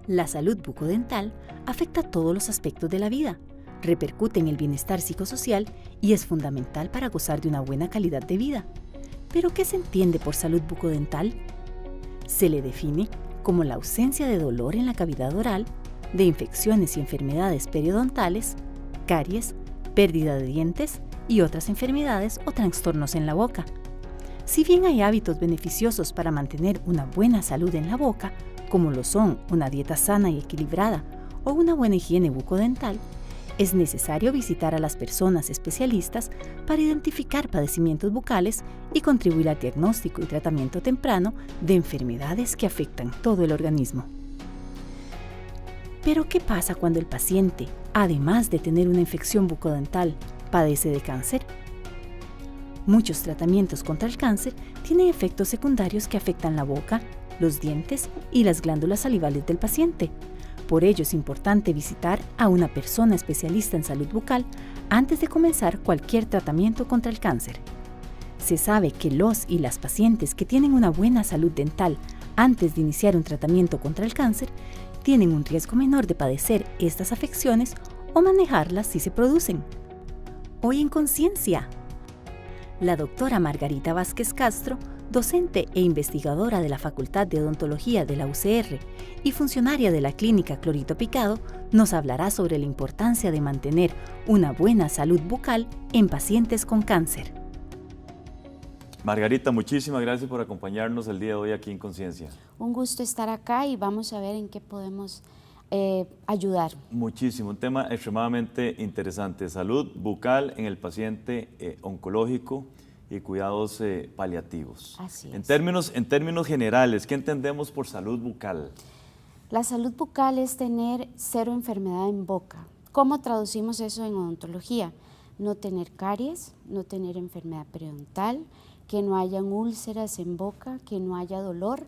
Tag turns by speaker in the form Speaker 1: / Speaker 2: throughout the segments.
Speaker 1: La salud bucodental afecta todos los aspectos de la vida, repercute en el bienestar psicosocial y es fundamental para gozar de una buena calidad de vida. ¿Pero qué se entiende por salud bucodental? Se le define como la ausencia de dolor en la cavidad oral, de infecciones y enfermedades periodontales, caries, pérdida de dientes y otras enfermedades o trastornos en la boca. Si bien hay hábitos beneficiosos para mantener una buena salud en la boca, como lo son una dieta sana y equilibrada o una buena higiene bucodental, es necesario visitar a las personas especialistas para identificar padecimientos bucales y contribuir al diagnóstico y tratamiento temprano de enfermedades que afectan todo el organismo. Pero, ¿qué pasa cuando el paciente, además de tener una infección bucodental, padece de cáncer? Muchos tratamientos contra el cáncer tienen efectos secundarios que afectan la boca, los dientes y las glándulas salivales del paciente. Por ello es importante visitar a una persona especialista en salud bucal antes de comenzar cualquier tratamiento contra el cáncer. Se sabe que los y las pacientes que tienen una buena salud dental antes de iniciar un tratamiento contra el cáncer tienen un riesgo menor de padecer estas afecciones o manejarlas si se producen. Hoy en Conciencia, la doctora Margarita Vázquez Castro, docente e investigadora de la Facultad de Odontología de la UCR y funcionaria de la Clínica Clorito Picado, nos hablará sobre la importancia de mantener una buena salud bucal en pacientes con cáncer.
Speaker 2: Margarita, muchísimas gracias por acompañarnos el día de hoy aquí en Conciencia.
Speaker 3: Un gusto estar acá y vamos a ver en qué podemos ayudar.
Speaker 2: Muchísimo, un tema extremadamente interesante, salud bucal en el paciente oncológico y cuidados paliativos.
Speaker 3: Así es.
Speaker 2: En términos generales, ¿qué entendemos por salud bucal?
Speaker 3: La salud bucal es tener cero enfermedad en boca. ¿Cómo traducimos eso en odontología? No tener caries, no tener enfermedad periodontal, que no hayan úlceras en boca, que no haya dolor.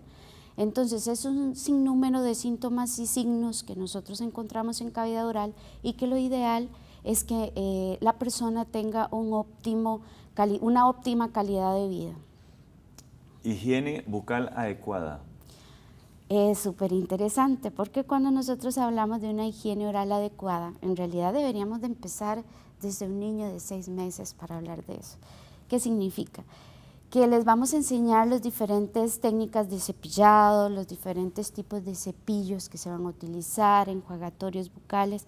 Speaker 3: Entonces es un sinnúmero de síntomas y signos que nosotros encontramos en cavidad oral y que lo ideal es que la persona tenga una óptima calidad de vida.
Speaker 2: Higiene bucal adecuada.
Speaker 3: Es súper interesante porque cuando nosotros hablamos de una higiene oral adecuada, en realidad deberíamos de empezar desde un niño de 6 meses para hablar de eso. ¿Qué significa? Que les vamos a enseñar las diferentes técnicas de cepillado, los diferentes tipos de cepillos que se van a utilizar, enjuagatorios bucales,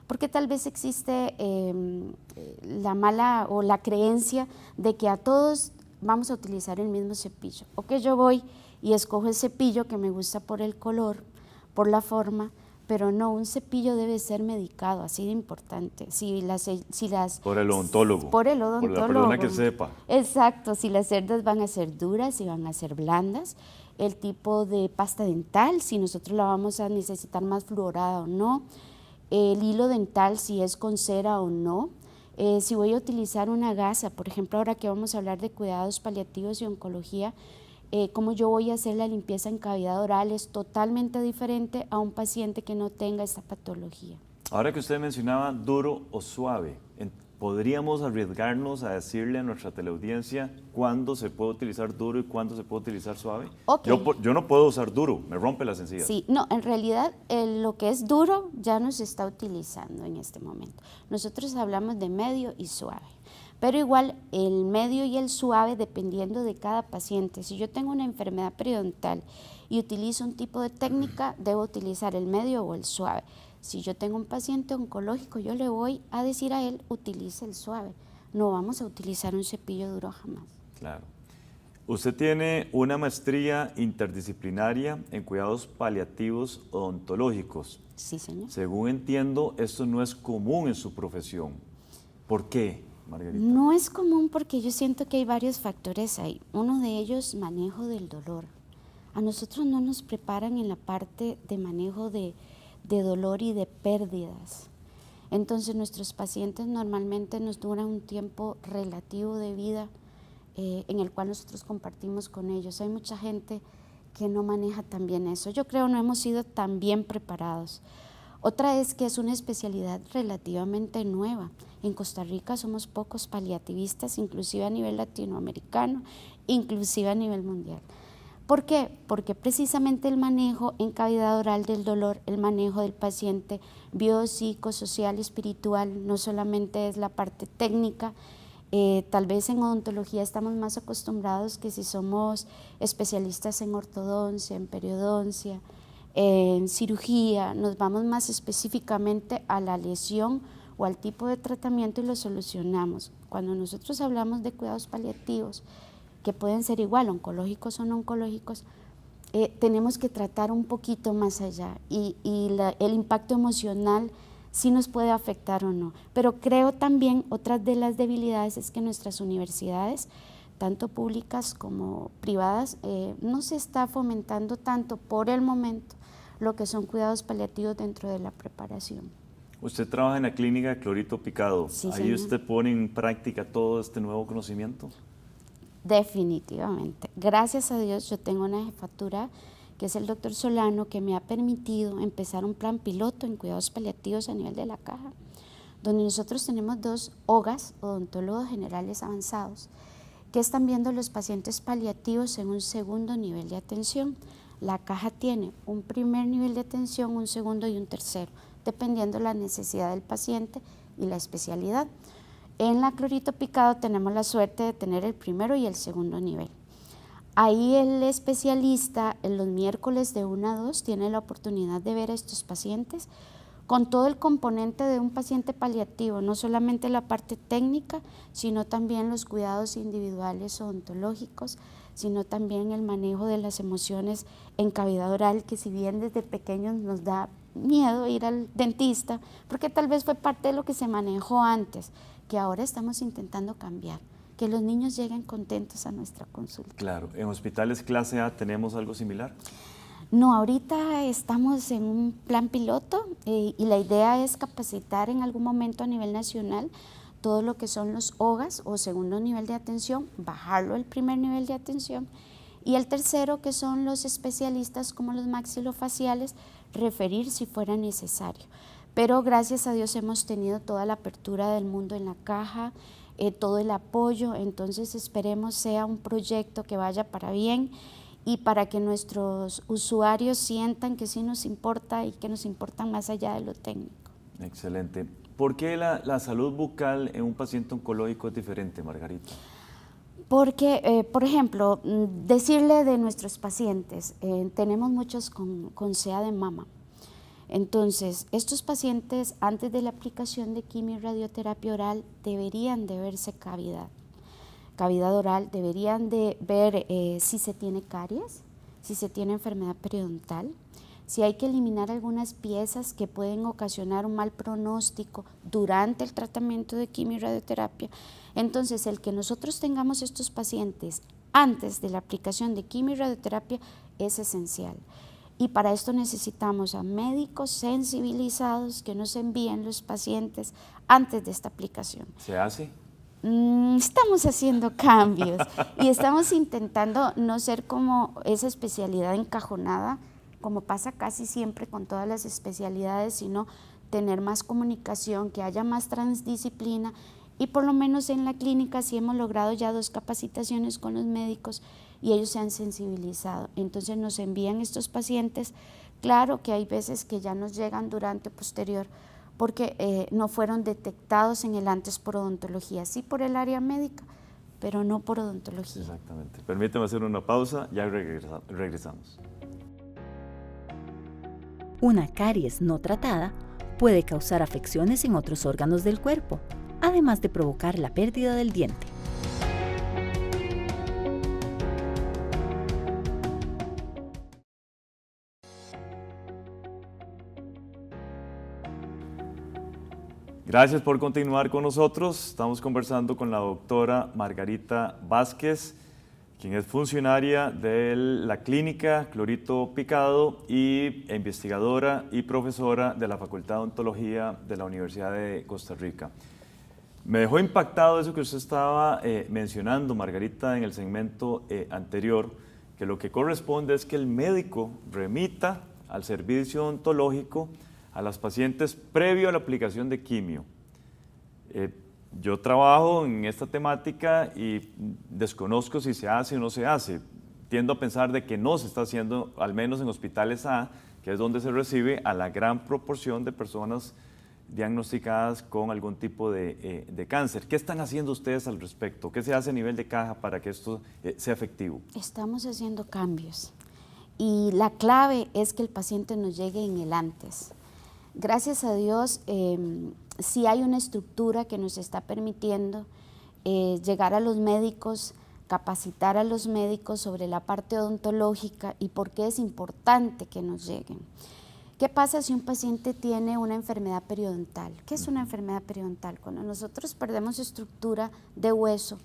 Speaker 3: porque tal vez existe la mala o la creencia de que a todos vamos a utilizar el mismo cepillo, o que yo voy y escojo el cepillo que me gusta por el color, por la forma, pero no, un cepillo debe ser medicado, así de importante.
Speaker 2: Por el odontólogo.
Speaker 3: Por el odontólogo.
Speaker 2: Por la persona que sepa.
Speaker 3: Exacto, si las cerdas van a ser duras, si van a ser blandas, el tipo de pasta dental, si nosotros la vamos a necesitar más fluorada o no, el hilo dental, si es con cera o no, si voy a utilizar una gasa, por ejemplo, ahora que vamos a hablar de cuidados paliativos y oncología, cómo yo voy a hacer la limpieza en cavidad oral es totalmente diferente a un paciente que no tenga esta patología.
Speaker 2: Ahora que usted mencionaba duro o suave, ¿podríamos arriesgarnos a decirle a nuestra teleaudiencia cuándo se puede utilizar duro y cuándo se puede utilizar suave?
Speaker 3: Okay.
Speaker 2: Yo no puedo usar duro, me rompe las encías.
Speaker 3: Sí, no, en realidad lo que es duro ya no se está utilizando en este momento. Nosotros hablamos de medio y suave. Pero igual el medio y el suave dependiendo de cada paciente. Si yo tengo una enfermedad periodontal y utilizo un tipo de técnica, debo utilizar el medio o el suave. Si yo tengo un paciente oncológico, yo le voy a decir a él, utilice el suave. No vamos a utilizar un cepillo duro jamás.
Speaker 2: Claro. Usted tiene una maestría interdisciplinaria en cuidados paliativos odontológicos.
Speaker 3: Sí, señor.
Speaker 2: Según entiendo, esto no es común en su profesión. ¿Por qué, Margarita?
Speaker 3: No es común porque yo siento que hay varios factores ahí. Uno de ellos, manejo del dolor. A nosotros no nos preparan en la parte de manejo de dolor y de pérdidas. Entonces nuestros pacientes normalmente nos duran un tiempo relativo de vida en el cual nosotros compartimos con ellos. Hay mucha gente que no maneja tan bien eso. Yo creo no hemos sido tan bien preparados. Otra es que es una especialidad relativamente nueva. En Costa Rica somos pocos paliativistas, inclusive a nivel latinoamericano, inclusive a nivel mundial. ¿Por qué? Porque precisamente el manejo en cavidad oral del dolor, el manejo del paciente biopsicosocial, espiritual, no solamente es la parte técnica. Tal vez en odontología estamos más acostumbrados que si somos especialistas en ortodoncia, en periodoncia, en cirugía, nos vamos más específicamente a la lesión o al tipo de tratamiento y lo solucionamos. Cuando nosotros hablamos de cuidados paliativos, que pueden ser igual oncológicos o no oncológicos, tenemos que tratar un poquito más allá y el impacto emocional sí nos puede afectar o no. Pero creo también otra de las debilidades es que nuestras universidades, tanto públicas como privadas, no se está fomentando tanto por el momento lo que son cuidados paliativos dentro de la preparación.
Speaker 2: Usted trabaja en la clínica de Clorito Picado.
Speaker 3: Sí,
Speaker 2: ¿Ahí
Speaker 3: señor.
Speaker 2: usted pone en práctica todo este nuevo conocimiento?
Speaker 3: Definitivamente. Gracias a Dios yo tengo una jefatura que es el doctor Solano, que me ha permitido empezar un plan piloto en cuidados paliativos a nivel de la caja, donde nosotros tenemos 2 OGAs, odontólogos generales avanzados, que están viendo los pacientes paliativos en un segundo nivel de atención. La caja tiene un primer nivel de atención, un segundo y un tercero, dependiendo la necesidad del paciente y la especialidad. En la Clorito Picado tenemos la suerte de tener el primero y el segundo nivel. Ahí el especialista en los miércoles de 1 a 2 tiene la oportunidad de ver a estos pacientes con todo el componente de un paciente paliativo, no solamente la parte técnica, sino también los cuidados individuales odontológicos, sino también el manejo de las emociones en cavidad oral, que si bien desde pequeños nos da miedo ir al dentista, porque tal vez fue parte de lo que se manejó antes, que ahora estamos intentando cambiar, que los niños lleguen contentos a nuestra consulta.
Speaker 2: Claro, ¿en hospitales clase A tenemos algo similar?
Speaker 3: No, ahorita estamos en un plan piloto y la idea es capacitar en algún momento a nivel nacional todo lo que son los OGAs o segundo nivel de atención, bajarlo al primer nivel de atención, y el tercero, que son los especialistas como los maxilofaciales, referir si fuera necesario. Pero gracias a Dios hemos tenido toda la apertura del mundo en la caja, todo el apoyo, entonces esperemos sea un proyecto que vaya para bien y para que nuestros usuarios sientan que sí nos importa y que nos importan más allá de lo técnico.
Speaker 2: Excelente. ¿Por qué la salud bucal en un paciente oncológico es diferente, Margarita?
Speaker 3: Porque, por ejemplo, decirle de nuestros pacientes, tenemos muchos con CEA de mama. Entonces, estos pacientes antes de la aplicación de quimio y radioterapia oral deberían de verse cavidad oral, deberían de ver si se tiene caries, si se tiene enfermedad periodontal, si hay que eliminar algunas piezas que pueden ocasionar un mal pronóstico durante el tratamiento de quimio y radioterapia. Entonces, el que nosotros tengamos estos pacientes antes de la aplicación de quimio y radioterapia es esencial. Y para esto necesitamos a médicos sensibilizados que nos envíen los pacientes antes de esta aplicación.
Speaker 2: ¿Se hace?
Speaker 3: Estamos haciendo cambios y estamos intentando no ser como esa especialidad encajonada, como pasa casi siempre con todas las especialidades, sino tener más comunicación, que haya más transdisciplina, y por lo menos en la clínica sí hemos logrado ya 2 capacitaciones con los médicos y ellos se han sensibilizado. Entonces nos envían estos pacientes, claro que hay veces que ya nos llegan durante o posterior, porque no fueron detectados en el antes por odontología, sí por el área médica, pero no por odontología.
Speaker 2: Exactamente. Permíteme hacer una pausa, ya regresamos.
Speaker 1: Una caries no tratada puede causar afecciones en otros órganos del cuerpo, además de provocar la pérdida del diente.
Speaker 2: Gracias por continuar con nosotros. Estamos conversando con la doctora Margarita Vázquez, quien es funcionaria de la clínica Clorito Picado y investigadora y profesora de la Facultad de Odontología de la Universidad de Costa Rica. Me dejó impactado eso que usted estaba mencionando, Margarita, en el segmento anterior, que lo que corresponde es que el médico remita al servicio odontológico a las pacientes previo a la aplicación de quimio. Yo trabajo en esta temática y desconozco si se hace o no se hace. tiendo a pensar de que no se está haciendo, al menos en hospitales A, que es donde se recibe a la gran proporción de personas diagnosticadas con algún tipo de cáncer. ¿Qué están haciendo ustedes al respecto? ¿Qué se hace a nivel de caja para que esto sea efectivo?
Speaker 3: Estamos haciendo cambios y la clave es que el paciente nos llegue en el antes. Gracias a Dios, sí hay una estructura que nos está permitiendo llegar a los médicos, capacitar a los médicos sobre la parte odontológica y por qué es importante que nos lleguen. ¿Qué pasa si un paciente tiene una enfermedad periodontal? ¿Qué es una enfermedad periodontal? Cuando nosotros perdemos estructura de hueso,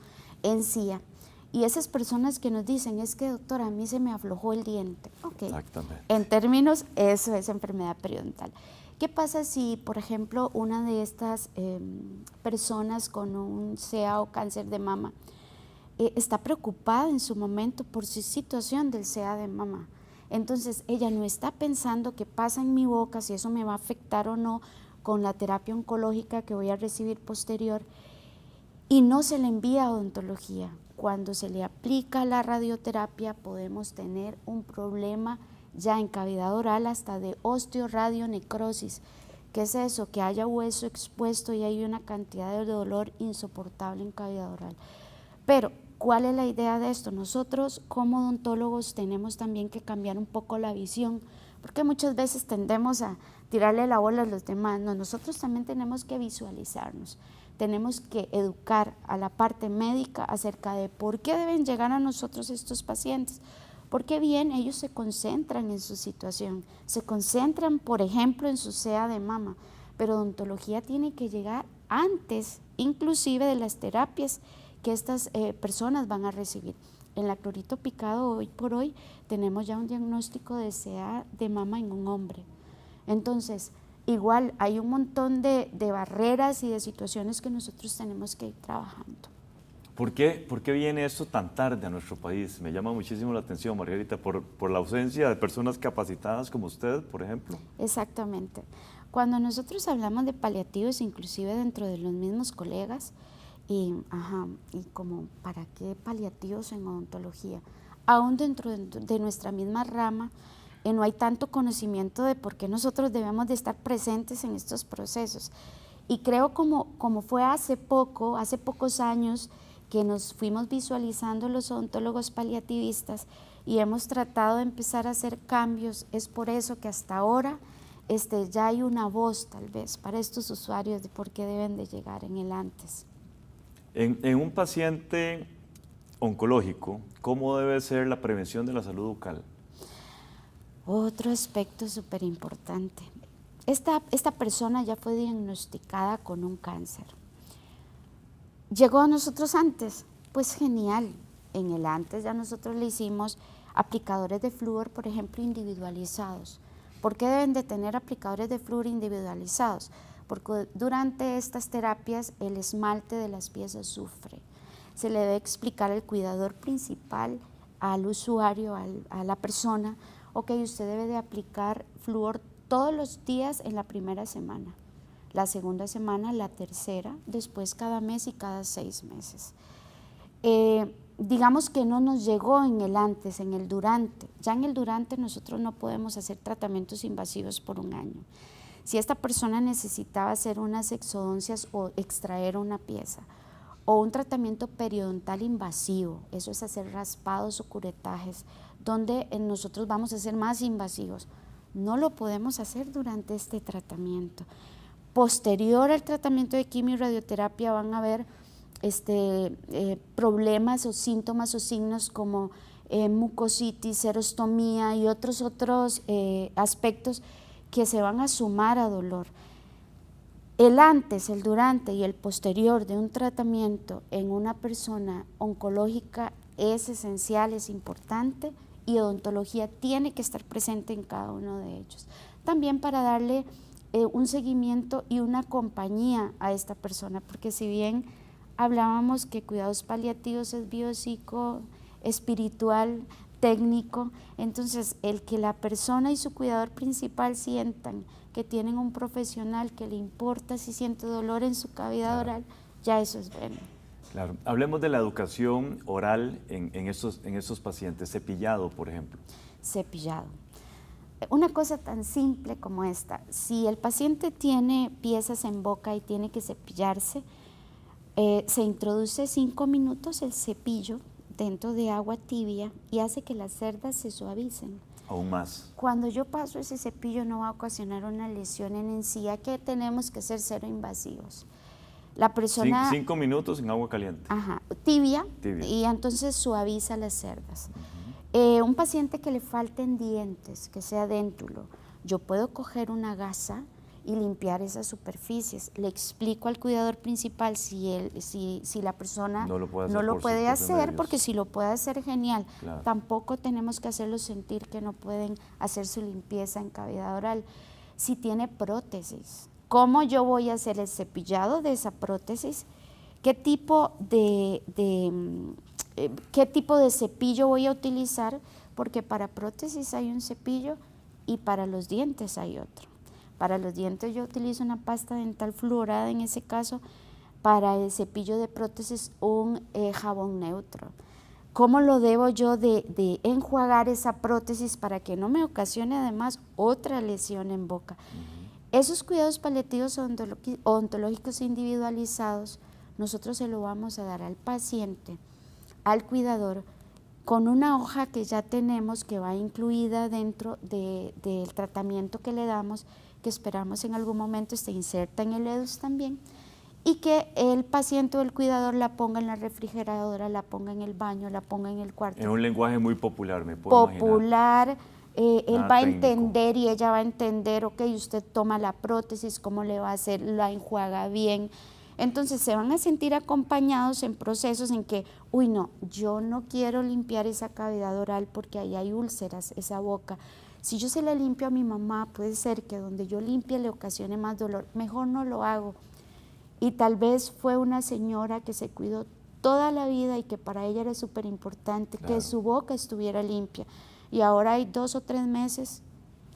Speaker 3: encía, y esas personas que nos dicen, es que doctora, a mí se me aflojó el diente. Okay.
Speaker 2: Exactamente.
Speaker 3: En términos, eso es enfermedad periodontal. ¿Qué pasa si, por ejemplo, una de estas personas con un CA o cáncer de mama está preocupada en su momento por su situación del CA de mama? Entonces, ella no está pensando qué pasa en mi boca, si eso me va a afectar o no con la terapia oncológica que voy a recibir posterior, y no se le envía a odontología. Cuando se le aplica la radioterapia podemos tener un problema ya en cavidad oral hasta de osteoradionecrosis. ¿Qué es eso? Que haya hueso expuesto y hay una cantidad de dolor insoportable en cavidad oral. Pero, ¿cuál es la idea de esto? Nosotros como odontólogos tenemos también que cambiar un poco la visión, porque muchas veces tendemos a tirarle la bola a los demás. No, nosotros también tenemos que visualizarnos, tenemos que educar a la parte médica acerca de por qué deben llegar a nosotros estos pacientes, porque bien ellos se concentran en su situación, se concentran por ejemplo en su CA de mama, pero odontología tiene que llegar antes inclusive de las terapias que estas personas van a recibir. En la clorito picado hoy por hoy tenemos ya un diagnóstico de CA de mama en un hombre. Entonces, igual hay un montón de barreras y de situaciones que nosotros tenemos que ir trabajando.
Speaker 2: ¿Por qué viene esto tan tarde a nuestro país? Me llama muchísimo la atención, Margarita, por la ausencia de personas capacitadas como usted, por ejemplo.
Speaker 3: Exactamente. Cuando nosotros hablamos de paliativos, inclusive dentro de los mismos colegas, y como, ¿para qué paliativos en odontología? Aún dentro de nuestra misma rama, no hay tanto conocimiento de por qué nosotros debemos de estar presentes en estos procesos. Y creo como fue hace pocos años que nos fuimos visualizando los odontólogos paliativistas y hemos tratado de empezar a hacer cambios, es por eso que hasta ahora ya hay una voz tal vez para estos usuarios de por qué deben de llegar en el antes.
Speaker 2: En un paciente oncológico, ¿cómo debe ser la prevención de la salud bucal?
Speaker 3: Otro aspecto súper importante. Esta persona ya fue diagnosticada con un cáncer. ¿Llegó a nosotros antes? Pues genial. En el antes ya nosotros le hicimos aplicadores de flúor, por ejemplo, individualizados. ¿Por qué deben de tener aplicadores de flúor individualizados? Porque durante estas terapias el esmalte de las piezas sufre. Se le debe explicar al cuidador principal, al usuario, a la persona, ok, usted debe de aplicar flúor todos los días en la primera semana, la segunda semana, la tercera, después cada mes y cada 6 meses. Digamos que no nos llegó en el antes, en el durante. Ya en el durante nosotros no podemos hacer tratamientos invasivos por un año. Si esta persona necesitaba hacer unas exodoncias o extraer una pieza, o un tratamiento periodontal invasivo, eso es hacer raspados o curetajes, donde nosotros vamos a ser más invasivos, no lo podemos hacer durante este tratamiento. Posterior al tratamiento de quimio y radioterapia van a haber problemas o síntomas o signos como mucositis, serostomía y otros aspectos que se van a sumar a dolor. El antes, el durante y el posterior de un tratamiento en una persona oncológica es esencial, es importante, y odontología tiene que estar presente en cada uno de ellos. También para darle un seguimiento y una compañía a esta persona, porque si bien hablábamos que cuidados paliativos es biopsico, espiritual, técnico, entonces el que la persona y su cuidador principal sientan que tienen un profesional que le importa si siente dolor en su cavidad oral, ya eso es bueno.
Speaker 2: Claro. Hablemos de la educación oral en estos pacientes, cepillado, por ejemplo.
Speaker 3: Cepillado. Una cosa tan simple como esta, si el paciente tiene piezas en boca y tiene que cepillarse, se introduce 5 minutos el cepillo dentro de agua tibia y hace que las cerdas se suavicen.
Speaker 2: Aún más.
Speaker 3: Cuando yo paso ese cepillo no va a ocasionar una lesión en encía, que tenemos que ser cero invasivos. La persona...
Speaker 2: 5 minutos en agua caliente.
Speaker 3: Ajá, tibia,
Speaker 2: Tibia.
Speaker 3: y entonces suaviza las cerdas. Un paciente que le falten dientes, que sea déntulo, yo puedo coger una gasa y limpiar esas superficies. Le explico al cuidador principal si la persona
Speaker 2: no lo
Speaker 3: puede hacer, porque si lo puede hacer, genial.
Speaker 2: Claro.
Speaker 3: Tampoco tenemos que hacerlo sentir que no pueden hacer su limpieza en cavidad oral. Si tiene prótesis, ¿cómo yo voy a hacer el cepillado de esa prótesis? ¿Qué tipo de cepillo voy a utilizar? Porque para prótesis hay un cepillo y para los dientes hay otro. Para los dientes yo utilizo una pasta dental fluorada, en ese caso. Para el cepillo de prótesis un jabón neutro. ¿Cómo lo debo yo de enjuagar esa prótesis para que no me ocasione además otra lesión en boca? Esos cuidados paliativos odontológicos individualizados nosotros se lo vamos a dar al paciente, al cuidador, con una hoja que ya tenemos que va incluida dentro del tratamiento que le damos, que esperamos en algún momento esté inserta en el EDUS también, y que el paciente o el cuidador la ponga en la refrigeradora, la ponga en el baño, la ponga en el cuarto.
Speaker 2: En un lenguaje muy popular, me puedo imaginar.
Speaker 3: Popular, él va a
Speaker 2: técnico.
Speaker 3: entender y ella va a entender, ok, usted toma la prótesis, cómo le va a hacer, la enjuaga bien. Entonces se van a sentir acompañados en procesos en que, uy no, yo no quiero limpiar esa cavidad oral porque ahí hay úlceras, esa boca. Si yo se la limpio a mi mamá, puede ser que donde yo limpie le ocasione más dolor, mejor no lo hago. Y tal vez fue una señora que se cuidó toda la vida y que para ella era súper importante que su boca estuviera limpia. Y ahora hay 2 o 3 meses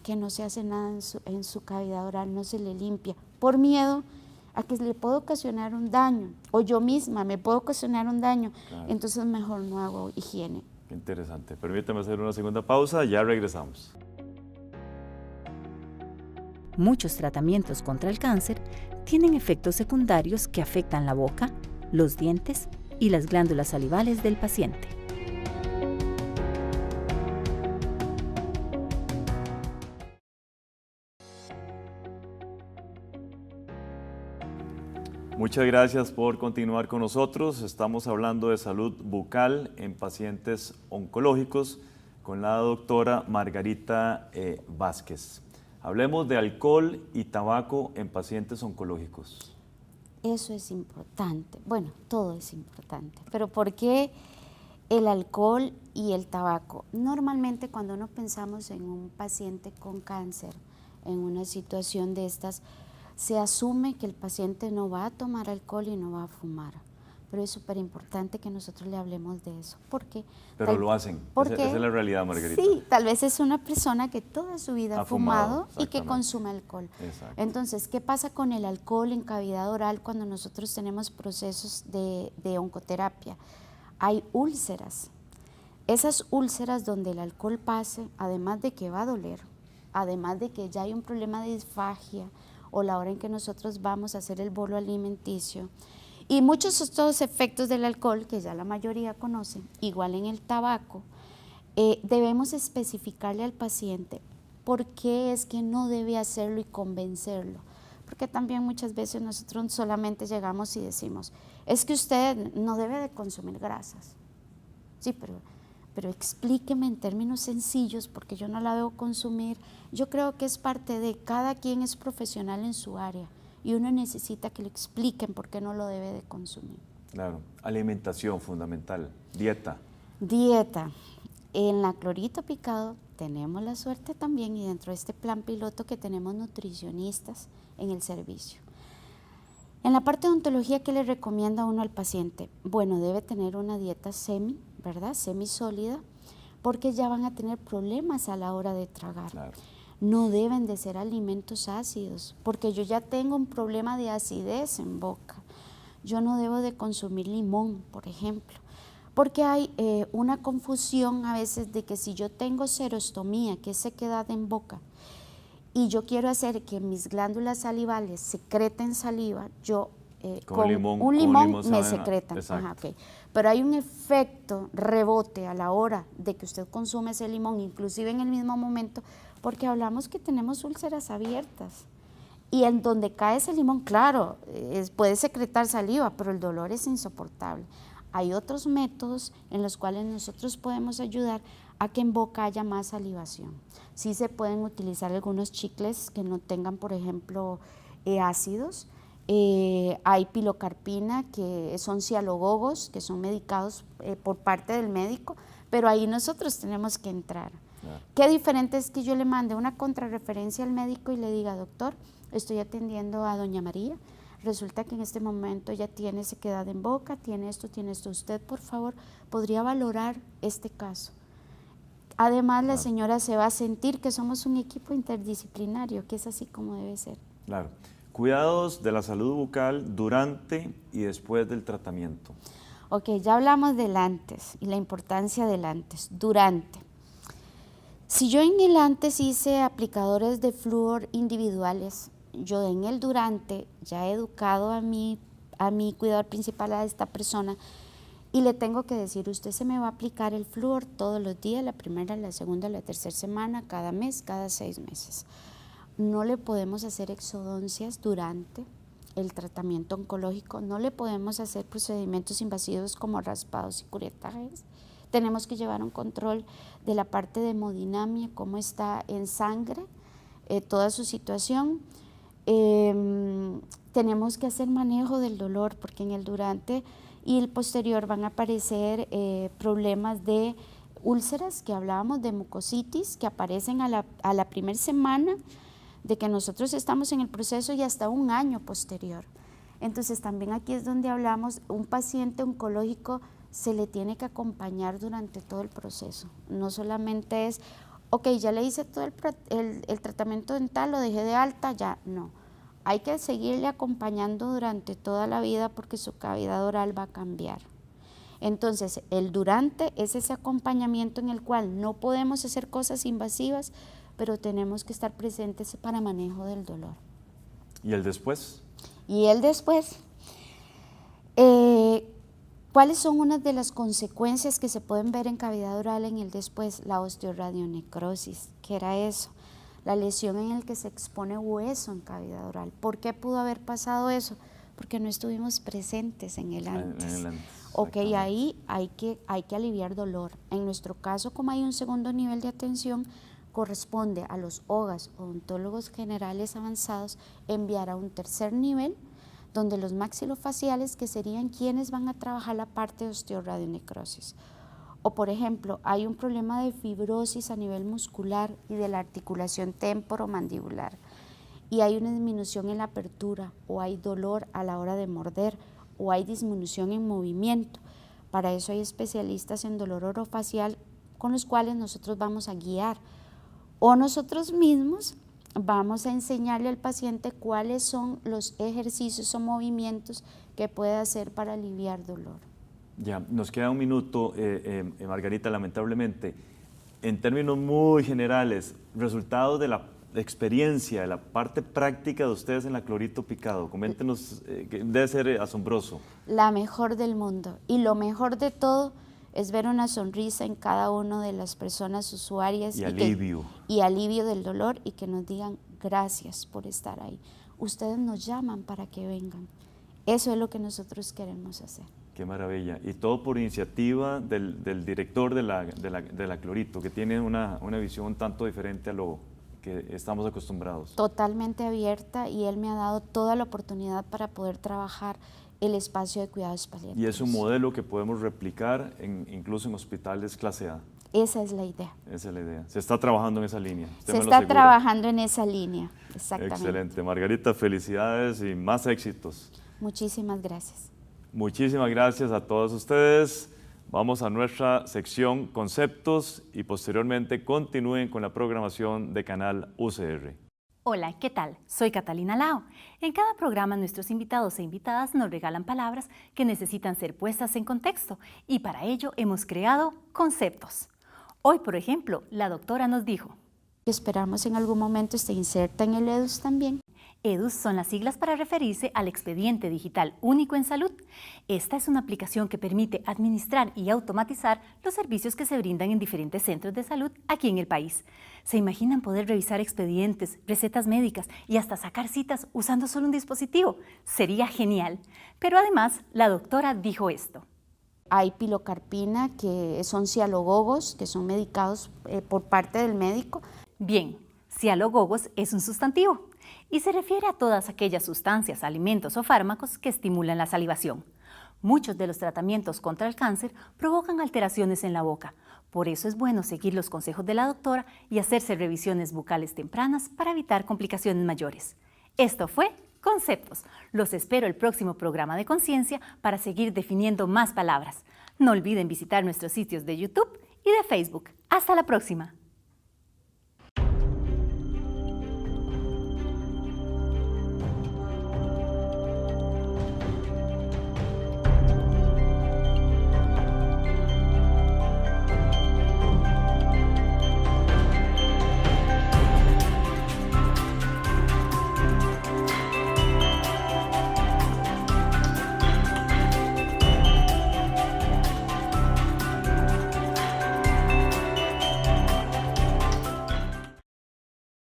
Speaker 3: que no se hace nada en su cavidad oral, no se le limpia, por miedo a que le puedo ocasionar un daño, o yo misma me puedo ocasionar un daño, entonces mejor no hago higiene.
Speaker 2: Qué interesante. Permítame hacer una segunda pausa, ya regresamos.
Speaker 1: Muchos tratamientos contra el cáncer tienen efectos secundarios que afectan la boca, los dientes y las glándulas salivales del paciente.
Speaker 2: Muchas gracias por continuar con nosotros. Estamos hablando de salud bucal en pacientes oncológicos con la doctora Margarita Vázquez. Hablemos de alcohol y tabaco en pacientes oncológicos.
Speaker 3: Eso es importante. Bueno, todo es importante. Pero ¿por qué el alcohol y el tabaco? Normalmente cuando no pensamos en un paciente con cáncer, en una situación de estas, se asume que el paciente no va a tomar alcohol y no va a fumar. Pero es súper importante que nosotros le hablemos de eso. ¿Por qué?
Speaker 2: Pero lo hacen. Esa es la realidad, Margarita.
Speaker 3: Sí, tal vez es una persona que toda su vida ha fumado y que consume alcohol.
Speaker 2: Exacto.
Speaker 3: Entonces, ¿qué pasa con el alcohol en cavidad oral cuando nosotros tenemos procesos de oncoterapia? Hay úlceras. Esas úlceras donde el alcohol pase, además de que va a doler, además de que ya hay un problema de disfagia, o la hora en que nosotros vamos a hacer el bolo alimenticio, y muchos de estos efectos del alcohol, que ya la mayoría conocen, igual en el tabaco, debemos especificarle al paciente por qué es que no debe hacerlo y convencerlo. Porque también muchas veces nosotros solamente llegamos y decimos, es que usted no debe de consumir grasas. Sí, pero explíqueme en términos sencillos porque yo no la debo consumir. Yo creo que es parte de cada quien es profesional en su área y uno necesita que le expliquen por qué no lo debe de consumir.
Speaker 2: Claro, alimentación fundamental, dieta.
Speaker 3: Dieta. En la Clorito Picado tenemos la suerte también y dentro de este plan piloto que tenemos nutricionistas en el servicio. En la parte de odontología, ¿qué le recomienda uno al paciente? Bueno, debe tener una dieta ¿verdad? Semisólida, porque ya van a tener problemas a la hora de tragar.
Speaker 2: Claro.
Speaker 3: No deben de ser alimentos ácidos, porque yo ya tengo un problema de acidez en boca. yo no debo de consumir limón, por ejemplo. Porque hay una confusión a veces de que si yo tengo serostomía, que es sequedad en boca, y yo quiero hacer que mis glándulas salivales secreten saliva, yo con un limón me secretan. Ajá, okay. Pero hay un efecto rebote a la hora de que usted consume ese limón, inclusive en el mismo momento, porque hablamos que tenemos úlceras abiertas. Y en donde cae ese limón, claro, puede secretar saliva, pero el dolor es insoportable. Hay otros métodos en los cuales nosotros podemos ayudar a que en boca haya más salivación. Sí se pueden utilizar algunos chicles que no tengan, por ejemplo, ácidos. Hay pilocarpina, que son cialogogos, que son medicados por parte del médico, pero ahí nosotros tenemos que entrar. Claro. Qué diferente es que yo le mande una contrarreferencia al médico y le diga, doctor, estoy atendiendo a doña María, resulta que en este momento ella tiene sequedad en boca, tiene esto, usted por favor podría valorar este caso. Además la señora se va a sentir que somos un equipo interdisciplinario, que es así como debe ser.
Speaker 2: Claro. Cuidados de la salud bucal durante y después del tratamiento.
Speaker 3: Ok, ya hablamos del antes y la importancia del antes. Durante. Si yo en el antes hice aplicadores de flúor individuales, yo en el durante ya he educado a mi cuidador principal, a esta persona, y le tengo que decir, usted se me va a aplicar el flúor todos los días, la primera, la segunda, la tercera semana, cada mes, cada 6 meses. No le podemos hacer exodoncias durante el tratamiento oncológico, no le podemos hacer procedimientos invasivos como raspados y curetajes. Tenemos que llevar un control de la parte de hemodinamia, cómo está en sangre, toda su situación. Tenemos que hacer manejo del dolor, porque en el durante y el posterior van a aparecer problemas de úlceras, que hablábamos de mucositis, que aparecen a la primera semana de que nosotros estamos en el proceso y hasta un año posterior. Entonces también aquí es donde hablamos, un paciente oncológico se le tiene que acompañar durante todo el proceso. No solamente es, ok, ya le hice todo el tratamiento dental, lo dejé de alta, ya, no. Hay que seguirle acompañando durante toda la vida porque su cavidad oral va a cambiar. Entonces, el durante es ese acompañamiento en el cual no podemos hacer cosas invasivas, pero tenemos que estar presentes para manejo del dolor.
Speaker 2: ¿Y el después?
Speaker 3: Y el después. ¿Cuáles son unas de las consecuencias que se pueden ver en cavidad oral en el después? La osteoradionecrosis, ¿qué era eso? La lesión en la que se expone hueso en cavidad oral. ¿Por qué pudo haber pasado eso? Porque no estuvimos presentes en el antes. Ok, ahí hay que aliviar dolor. En nuestro caso, como hay un segundo nivel de atención, corresponde a los OGAs, odontólogos generales avanzados, enviar a un tercer nivel, donde los maxilofaciales, que serían quienes van a trabajar la parte de osteoradionecrosis. O por ejemplo, hay un problema de fibrosis a nivel muscular y de la articulación temporomandibular, y hay una disminución en la apertura, o hay dolor a la hora de morder, o hay disminución en movimiento. Para eso hay especialistas en dolor orofacial con los cuales nosotros vamos a guiar, o nosotros mismos vamos a enseñarle al paciente cuáles son los ejercicios o movimientos que puede hacer para aliviar dolor.
Speaker 2: Ya, nos queda un minuto, Margarita, lamentablemente. En términos muy generales, resultados de la experiencia, de la parte práctica de ustedes en la clorito picado, coméntenos, que debe ser asombroso.
Speaker 3: La mejor del mundo, y lo mejor de todo es ver una sonrisa en cada una de las personas usuarias.
Speaker 2: Y alivio.
Speaker 3: Y alivio del dolor, y que nos digan gracias por estar ahí. Ustedes nos llaman para que vengan. Eso es lo que nosotros queremos hacer.
Speaker 2: Qué maravilla. Y todo por iniciativa del director de la Clorito, que tiene una visión un tanto diferente a lo que estamos acostumbrados.
Speaker 3: Totalmente abierta, y él me ha dado toda la oportunidad para poder trabajar el espacio de cuidados paliativos.
Speaker 2: Y es un modelo que podemos replicar incluso en hospitales clase A.
Speaker 3: Esa es la idea.
Speaker 2: Esa es la idea. Se está trabajando en esa línea.
Speaker 3: Se está trabajando en esa línea, exactamente.
Speaker 2: Excelente. Margarita, felicidades y más éxitos.
Speaker 3: Muchísimas gracias.
Speaker 2: Muchísimas gracias a todos ustedes. Vamos a nuestra sección Conceptos y posteriormente continúen con la programación de Canal UCR.
Speaker 1: Hola, ¿qué tal? Soy Catalina Lao. En cada programa nuestros invitados e invitadas nos regalan palabras que necesitan ser puestas en contexto y para ello hemos creado conceptos. Hoy, por ejemplo, la doctora nos dijo:
Speaker 3: Esperamos en algún momento esté inserta en el EDUS también.
Speaker 1: EDUS son las siglas para referirse al Expediente Digital Único en Salud. Esta es una aplicación que permite administrar y automatizar los servicios que se brindan en diferentes centros de salud aquí en el país. ¿Se imaginan poder revisar expedientes, recetas médicas y hasta sacar citas usando solo un dispositivo? Sería genial. Pero además, la doctora dijo esto.
Speaker 3: Hay pilocarpina, que son cialogogos, que son medicados por parte del médico.
Speaker 1: Bien, cialogogos es un sustantivo y se refiere a todas aquellas sustancias, alimentos o fármacos que estimulan la salivación. Muchos de los tratamientos contra el cáncer provocan alteraciones en la boca. Por eso es bueno seguir los consejos de la doctora y hacerse revisiones bucales tempranas para evitar complicaciones mayores. Esto fue Conceptos. Los espero el próximo programa de Conciencia para seguir definiendo más palabras. No olviden visitar nuestros sitios de YouTube y de Facebook. ¡Hasta la próxima!